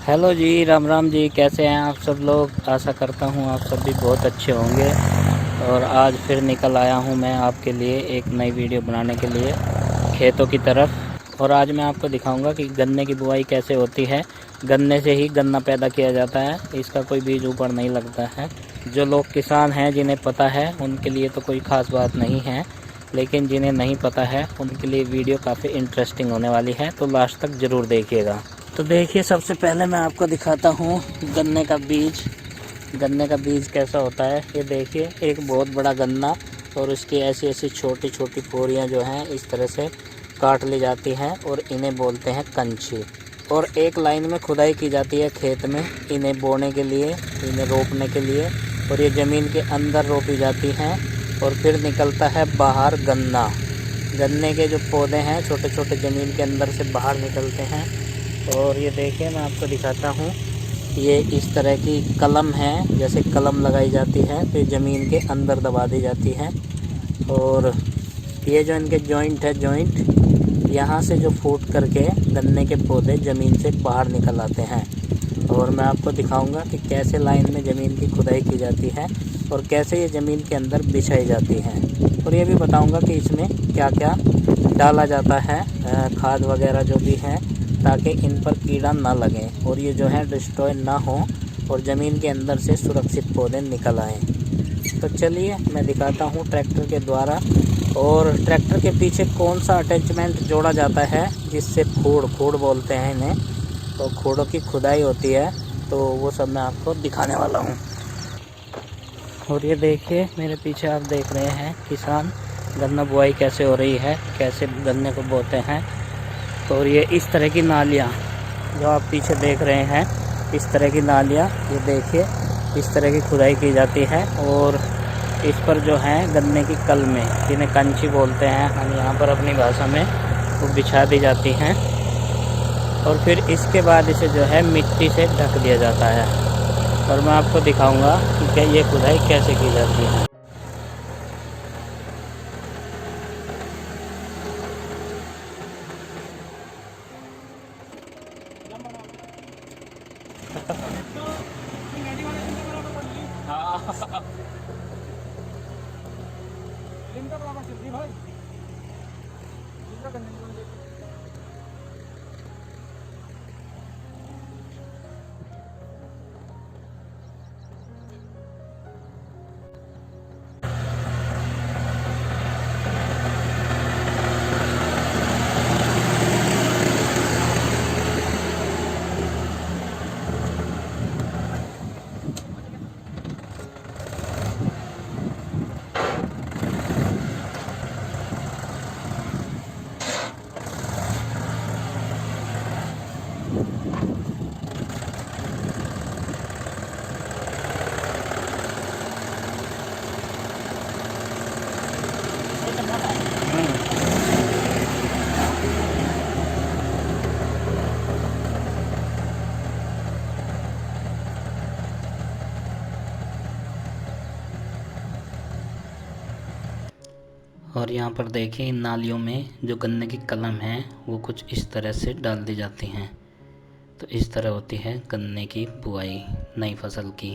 Hello जी, राम राम जी। कैसे हैं आप सब लोग? आशा करता हूँ आप सब भी बहुत अच्छे होंगे। और आज फिर निकल आया हूँ मैं आपके लिए एक नई वीडियो बनाने के लिए खेतों की तरफ। और आज मैं आपको दिखाऊंगा कि गन्ने की बुआई कैसे होती है। गन्ने से ही गन्ना पैदा किया जाता है, इसका कोई बीज ऊपर नहीं लगता है। जो लोग किसान हैं जिन्हें पता है उनके लिए तो कोई ख़ास बात नहीं है, लेकिन जिन्हें नहीं पता है उनके लिए वीडियो काफ़ी इंटरेस्टिंग होने वाली है, तो लास्ट तक ज़रूर देखिएगा। तो देखिए, सबसे पहले मैं आपको दिखाता हूँ गन्ने का बीज। गन्ने का बीज कैसा होता है ये देखिए। एक बहुत बड़ा गन्ना और उसकी ऐसी ऐसी छोटी छोटी पोरियाँ जो हैं इस तरह से काट ली जाती हैं और इन्हें बोलते हैं कंची। और एक लाइन में खुदाई की जाती है खेत में, इन्हें बोने के लिए, इन्हें रोपने के लिए। और ये ज़मीन के अंदर रोपी जाती हैं और फिर निकलता है बाहर गन्ना। गन्ने के जो पौधे हैं छोटे छोटे ज़मीन के अंदर से बाहर निकलते हैं। और ये देखिए, मैं आपको दिखाता हूँ। ये इस तरह की कलम है, जैसे कलम लगाई जाती है तो ये ज़मीन के अंदर दबा दी जाती है। और ये जो इनके जॉइंट है, जॉइंट यहाँ से जो फूट करके गन्ने के पौधे ज़मीन से बाहर निकल आते हैं। और मैं आपको दिखाऊंगा कि कैसे लाइन में ज़मीन की खुदाई की जाती है और कैसे ये ज़मीन के अंदर बिछाई जाती है। और ये भी बताऊंगा कि इसमें क्या क्या डाला जाता है, खाद वगैरह जो भी है, ताकि इन पर कीड़ा ना लगे और ये जो है डिस्ट्रॉय ना हो और ज़मीन के अंदर से सुरक्षित पौधे निकल आएँ। तो चलिए मैं दिखाता हूँ ट्रैक्टर के द्वारा। और ट्रैक्टर के पीछे कौन सा अटैचमेंट जोड़ा जाता है, जिससे खूड़ बोलते हैं इन्हें, तो खूड़ों की खुदाई होती है, तो वो सब मैं आपको दिखाने वाला हूँ। और ये देखिए, मेरे पीछे आप देख रहे हैं किसान गन्ना बुआई कैसे हो रही है, कैसे गन्ने को बोते हैं। और ये इस तरह की नालियाँ जो आप पीछे देख रहे हैं, इस तरह की नालियाँ, ये देखिए इस तरह की खुदाई की जाती है। और इस पर जो है गन्ने की कलमें, जिन्हें कंची बोलते हैं हम यहाँ पर अपनी भाषा में, वो बिछा दी जाती हैं। और फिर इसके बाद इसे जो है मिट्टी से ढक दिया जाता है। और मैं आपको दिखाऊंगा कि क्या ये खुदाई कैसे की जाती है। और यहाँ पर देखिए, इन नालियों में जो गन्ने की कलम है वो कुछ इस तरह से डाल दी जाती हैं। तो इस तरह होती है गन्ने की बुआई नई फसल की।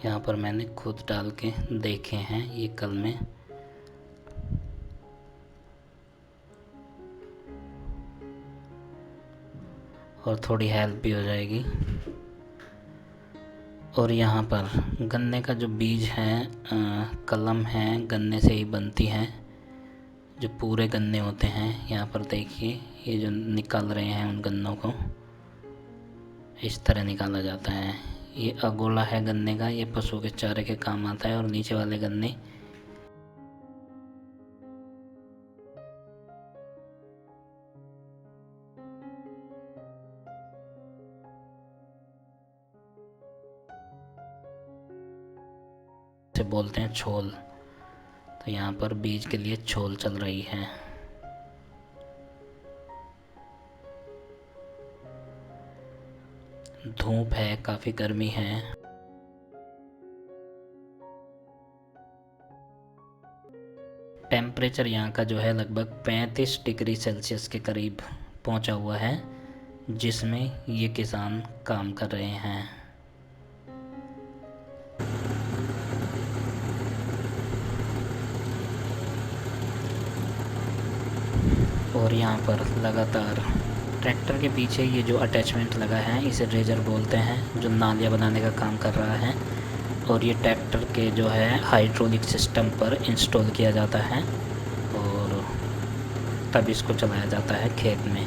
यहाँ पर मैंने खुद डाल के देखे हैं ये कलमें। और थोड़ी हेल्प भी हो जाएगी। और यहाँ पर गन्ने का जो बीज है, कलम है, गन्ने से ही बनती है। जो पूरे गन्ने होते हैं, यहाँ पर देखिए ये जो निकाल रहे हैं उन गन्नों को इस तरह निकाला जाता है। ये अगोला है गन्ने का, ये पशु के चारे के काम आता है। और नीचे वाले गन्ने से बोलते हैं छोल। तो यहाँ पर बीज के लिए छोल चल रही है। धूप है, काफ़ी गर्मी है। टेम्परेचर यहाँ का जो है लगभग 35 डिग्री सेल्सियस के करीब पहुँचा हुआ है। जिसमें ये किसान काम कर रहे हैं। और यहाँ पर लगातार ट्रैक्टर के पीछे ये जो अटैचमेंट लगा है इसे रेजर बोलते हैं, जो नालियाँ बनाने का काम कर रहा है। और ये ट्रैक्टर के जो है हाइड्रोलिक सिस्टम पर इंस्टॉल किया जाता है और तब इसको चलाया जाता है खेत में।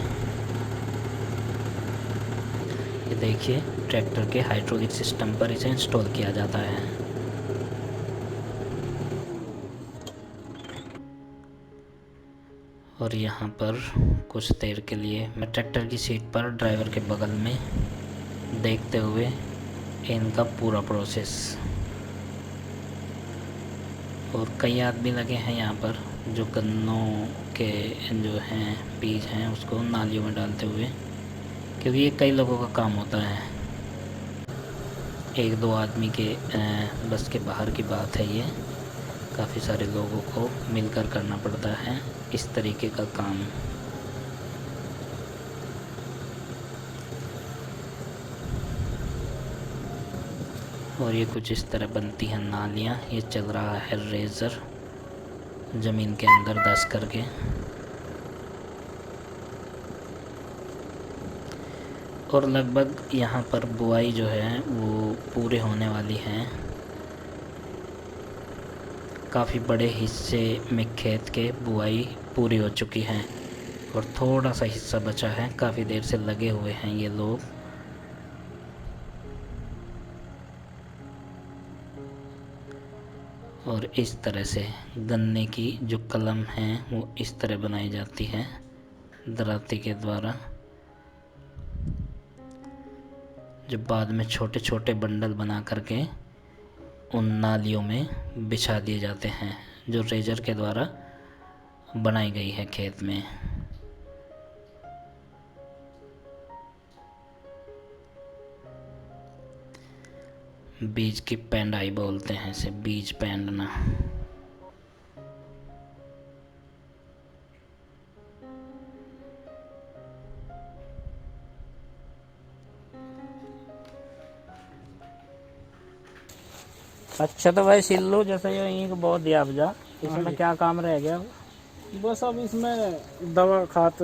ये देखिए ट्रैक्टर के हाइड्रोलिक सिस्टम पर इसे इंस्टॉल किया जाता है। और यहाँ पर कुछ देर के लिए मैं ट्रैक्टर की सीट पर ड्राइवर के बगल में देखते हुए इनका पूरा प्रोसेस। और कई आदमी लगे हैं यहाँ पर जो गन्नों के जो हैं बीज हैं उसको नालियों में डालते हुए, क्योंकि ये कई लोगों का काम होता है, एक दो आदमी के बस के बाहर की बात है। ये काफ़ी सारे लोगों को मिलकर करना पड़ता है इस तरीके का काम। और ये कुछ इस तरह बनती हैं नालियाँ। ये चल रहा है रेज़र ज़मीन के अंदर धंस करके। और लगभग यहाँ पर बुआई जो है वो पूरे होने वाली है। काफ़ी बड़े हिस्से में खेत के बुआई पूरी हो चुकी है और थोड़ा सा हिस्सा बचा है। काफ़ी देर से लगे हुए हैं ये लोग। और इस तरह से गन्ने की जो कलम है वो इस तरह बनाई जाती है दराती के द्वारा, जो बाद में छोटे छोटे बंडल बना करके उन नालियों में बिछा दिए जाते हैं, जो रेजर के द्वारा बनाई गई है खेत में। बीज की पेंडाई बोलते हैं इसे, बीज पेंडना। अच्छा तो भाई सिल्लू जैसे ये ईंट बहुत दिया जा, इसमें क्या काम रह गया? बस अब इसमें दवा खाद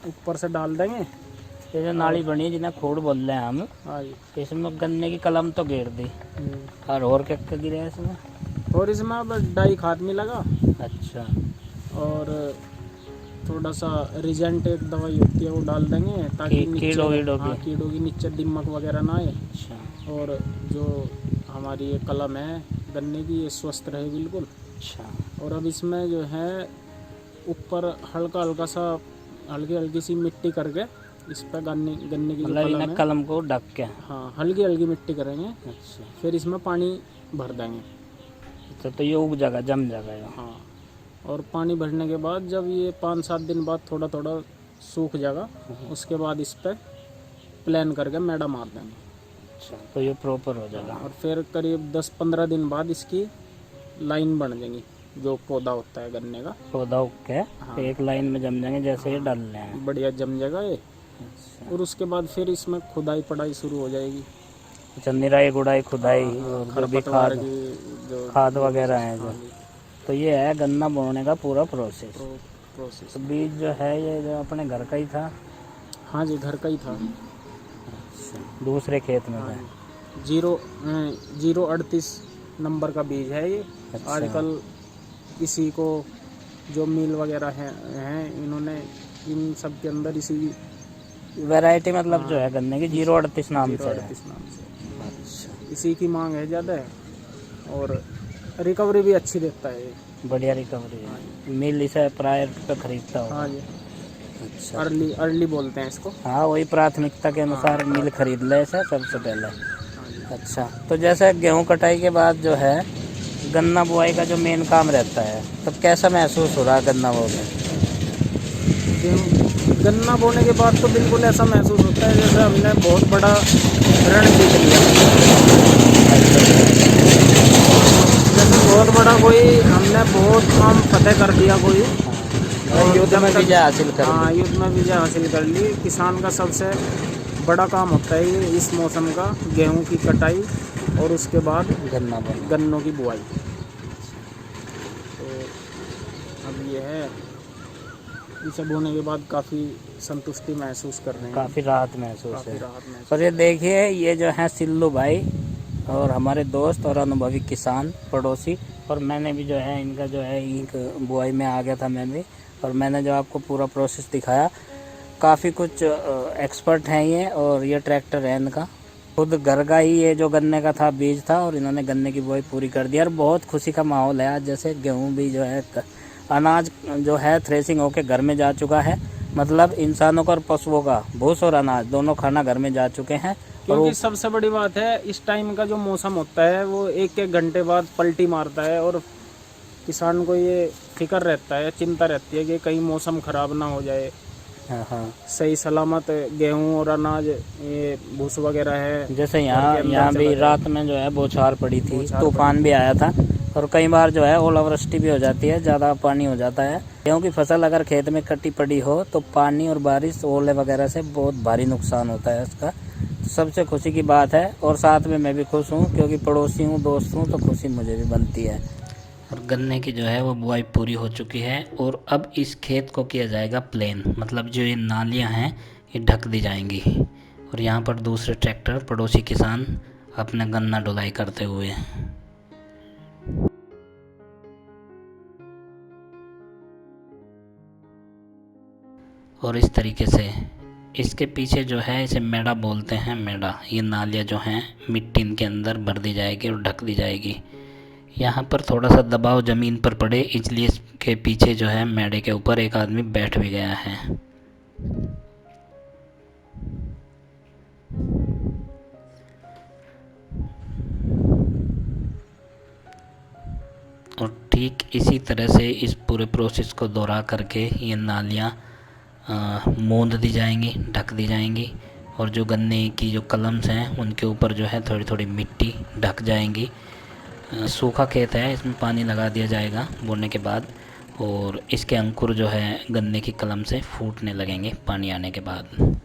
ऊपर से डाल देंगे। ये जो नाली बनी है जिन्हें खोड़ बोल रहे हैं हम, हाँ जी। इसमें गन्ने की कलम तो घेर दी और क्या क्या गिरा है इसमें? और इसमें अब डाई खाद मिलेगा। अच्छा। और थोड़ा सा रिजेंट एक दवाई होती है वो डाल देंगे ताकि कीड़ों कीड़ों की नीचे दीमक वगैरह ना आए। अच्छा। और जो हमारी ये कलम है गन्ने की ये स्वस्थ रहे बिल्कुल। अच्छा। और अब इसमें जो है ऊपर हल्का हल्का सा हल्की हल्की सी मिट्टी करके इस पर गन्ने की जो कलम को ढक के, हाँ हल्की हल्की मिट्टी करेंगे। अच्छा। फिर इसमें पानी भर देंगे। तो ये उग जाएगा, जम जाएगा। हाँ। और पानी भरने के बाद जब ये 5-7 दिन बाद थोड़ा थोड़ा सूख जाएगा, उसके बाद इस पर प्लान करके मैडा मार देंगे। अच्छा। तो ये प्रॉपर हो जाएगा। और फिर करीब 10-15 दिन बाद इसकी लाइन बन जाएगी, जो पौधा होता है गन्ने का पौधा उग के हाँ। एक लाइन में जम जाएंगे जैसे ये डाल रहे हैं। बढ़िया जम जाएगा ये। अच्छा। और उसके बाद फिर इसमें खुदाई पढ़ाई शुरू हो जाएगी। अच्छा, निराई गुड़ाई खुदाई और जो भी खाद वगैरह है जो, तो ये है गन्ना बोने का पूरा प्रोसेस। तो बीज जो है ये जो अपने घर का ही था? हाँ जी, घर का ही था। अच्छा। दूसरे खेत में है? 038 नंबर का बीज है ये। अच्छा। आजकल इसी को जो मिल वगैरह हैं इन्होंने इन सब के अंदर इसी वैरायटी मतलब जो है गन्ने की 038 नाम से है। अच्छा। इसी की मांग है ज़्यादा है और रिकवरी भी अच्छी देता है ये। बढ़िया रिकवरी है। मिल इसे प्रायर पे खरीदता होगा? हाँ जी। अच्छा। अर्ली बोलते हैं इसको। हाँ, वही प्राथमिकता के अनुसार मिल खरीद ले इसे सबसे पहले। अच्छा। तो जैसे गेहूं कटाई के बाद जो है गन्ना बुआई का जो मेन काम रहता है, तब तो कैसा महसूस हो रहा है गन्ना बोने? गन्ना बोने के बाद तो बिल्कुल ऐसा महसूस होता है जैसे हमने बहुत बड़ा रण जीत लिया। जैसे बहुत बड़ा कोई हमने बहुत काम फतेह कर दिया कोई, और युद्ध जब में तक- विजय हासिल कर हाँ, ली। युद्ध में विजय हासिल कर ली। किसान का सबसे बड़ा काम होता है ये इस मौसम का, गेहूं की कटाई और उसके बाद गन्ना बना। गन्नों की बुआई। तो अब ये है, इसे बोने के बाद काफ़ी संतुष्टि महसूस कर रहे हैं, काफ़ी राहत महसूस काफ़ी है। राहत महसूस। और ये देखिए, ये जो है सिल्लू भाई और हमारे दोस्त और अनुभवी किसान पड़ोसी, और मैंने भी जो है इनका जो है ईंख बुआई में आ गया था मैं भी, और मैंने जो आपको पूरा प्रोसेस दिखाया। काफ़ी कुछ एक्सपर्ट हैं ये, और ये ट्रैक्टर है इनका खुद घर का ही, ये जो गन्ने का था बीज था, और इन्होंने गन्ने की बुआई पूरी कर दी। और बहुत खुशी का माहौल है आज, जैसे गेहूँ भी जो है अनाज जो है थ्रेसिंग होके घर में जा चुका है। मतलब इंसानों का और पशुओं का भूस और अनाज दोनों खाना घर में जा चुके हैं। और क्योंकि सबसे बड़ी बात है, इस टाइम का जो मौसम होता है वो एक एक घंटे बाद पलटी मारता है, और किसान को ये फिक्र रहता है, चिंता रहती है कि कहीं मौसम ख़राब ना हो जाए। हाँ, सही सलामत गेहूं और अनाज, ये भूस वगैरह है, जैसे घर के यहाँ अंदर भी चला जाए। रात में जो है बौछार पड़ी थी, बौछार तूफान भी आया था, और कई बार जो है ओलावृष्टि भी हो जाती है, ज़्यादा पानी हो जाता है। गेहूँ की फसल अगर खेत में कटी पड़ी हो तो पानी और बारिश, ओले वगैरह से बहुत भारी नुकसान होता है उसका। तो सबसे खुशी की बात है, और साथ में मैं भी खुश हूँ क्योंकि पड़ोसी हूँ, दोस्त हूँ, तो खुशी मुझे भी बनती है। और गन्ने की जो है वो बुआई पूरी हो चुकी है, और अब इस खेत को किया जाएगा प्लेन, मतलब जो ये नालियाँ हैं ये ढक दी जाएंगी। और यहाँ पर दूसरे ट्रैक्टर पड़ोसी किसान अपना गन्ना ढुलाई करते हुए। और इस तरीके से इसके पीछे जो है इसे मेड़ा बोलते हैं, मेड़ा। ये नालियाँ जो हैं मिट्टी इनके अंदर भर दी जाएगी और ढक दी जाएगी। यहाँ पर थोड़ा सा दबाव ज़मीन पर पड़े, इसलिए इसके पीछे जो है मेड़े के ऊपर एक आदमी बैठ भी गया है। और ठीक इसी तरह से इस पूरे प्रोसेस को दोहरा करके ये नालियाँ मूंद दी जाएंगी, ढक दी जाएंगी, और जो गन्ने की जो कलम्स हैं उनके ऊपर जो है थोड़ी थोड़ी मिट्टी ढक जाएंगी। सूखा खेत है, इसमें पानी लगा दिया जाएगा बोने के बाद, और इसके अंकुर जो है गन्ने की कलम से फूटने लगेंगे पानी आने के बाद।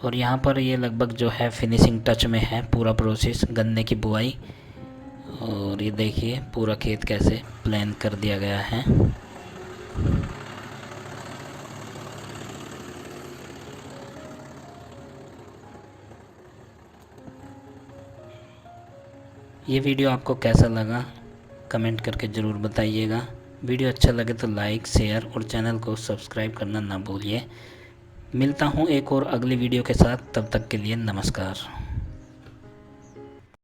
और यहाँ पर ये लगभग जो है फिनिशिंग टच में है पूरा प्रोसेस गन्ने की बुआई। और ये देखिए पूरा खेत कैसे प्लान कर दिया गया है। ये वीडियो आपको कैसा लगा कमेंट करके ज़रूर बताइएगा। वीडियो अच्छा लगे तो लाइक, शेयर और चैनल को सब्सक्राइब करना ना भूलिए। मिलता हूँ एक और अगली वीडियो के साथ, तब तक के लिए नमस्कार।